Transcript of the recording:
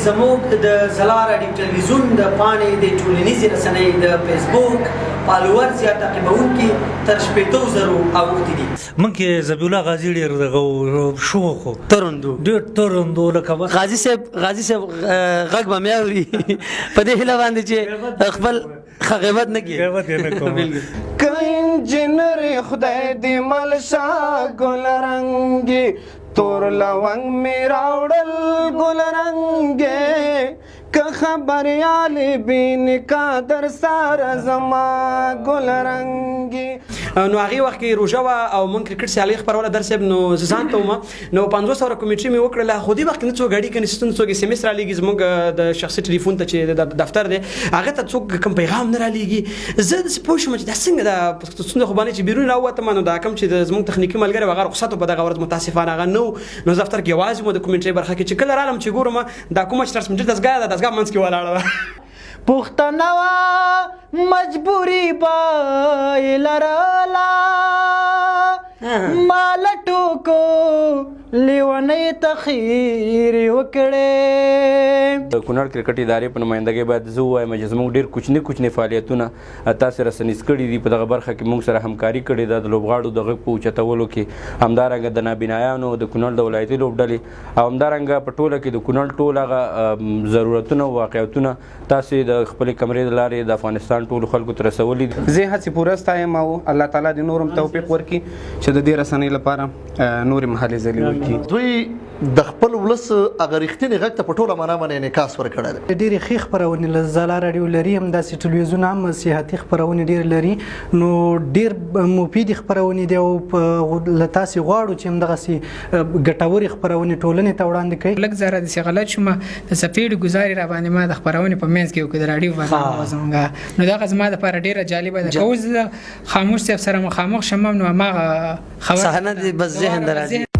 زموږ د زلا راډیو ټلویزیون د پاڼې د ټولنیزې رسنۍ د فیسبوک فالوورز یا تعقیبونکي تر 80,000 اوښتي دي. موږ کې ذبیح الله غازي ډېر دغه شوق و ډېر ترندو لکه غازي صاحب غږ به مې اوري په دې هیله باندې چې خپل غیبت نه کوي. که انجینر خدای دې مل شاه ګل رنګي تور لونګ مې راوړل ګل رنګې که خبریال بین کا در ساره زما ګل رنګي. نو هغه وخت کې روژه وه او موږ کرکټ سیالۍ خپروله در صاحب نو زه ځان ته وم نو 500 کمیټې مې وکړله خو دې وخت کې نه څوک اړیکه نیسته نه څوک اس ام اس رالیږي زموږ د شخصي ټلیفون ته چې د دفتر دی هغه ته څوک کوم پیغام نه رالیږي. زه داسې پوه شوم چې دا څنګه ده ستونزه خو باندې چې بیرون راووتم نو دا کوم چې زموږ تخنیکي ملګري هغه رخصت په دغه ورځ متاسفانه هغه نو دفتر کې یوازې مو د کمیټې برخه کې چې کله رالم چې ګورم دا کومه چې ترسمنټر دستګاه ده دستګاه منځ کې ولاړه وه. پښتنه وه مجبوري به لرله ما لټوکو لیونۍ تخیرې وکړې. د کونړ کرکټ ادارې په نمایندګۍ باید زه ووایم چې زموږ ډېر کوچني فعالیتونه تاسې رسنیز کړي دي. په دغه برخه کې موږ سره همکاري کړې ده د لوبغاړو د غږ په اوچتولو کې، همدارنګه د نابینایانو د کونړ د ولایتي لوبډلې او همدارنګه په ټوله کې د کونړ ټول هغه ضرورتونه او واقعیتونه تاسې د خپلې کمرې د لارې د افغانستان ټولو خلکو ته رسولي دي. زه هڅې پوره ستایم او الله تعالی دې نورم توفیق ورکړي چې د دې رسنۍ لپاره نورې مهالې ځلې وکړي. دوی د خپل ولس هغه رښتینې غږ ته په ټوله معنا باندې انعکاس ورکړی دی. ډېرې ښې خپرونې له زلا راډیو لري، همداسې ټلویزیون هم سیاحتي خپرونې ډېر لري، نو ډېر مفیدې خپرونې دي او له تاسې غواړو چې همدغسې ګټورې خپرونې ټولنې ته وړاندې کړئ. لږ زره داسې غلط شوم د څپېړې ګزارې را باندې ما د خپرونې په منځ کې وکړه د راډیو برنامه زموږ نو دغه زما دپاره ډېره جالبه ده. که اوس زه خاموش صاحب سره مخامخ شم نو هماغه خبره صحنه دې بس ذهن ته راځي.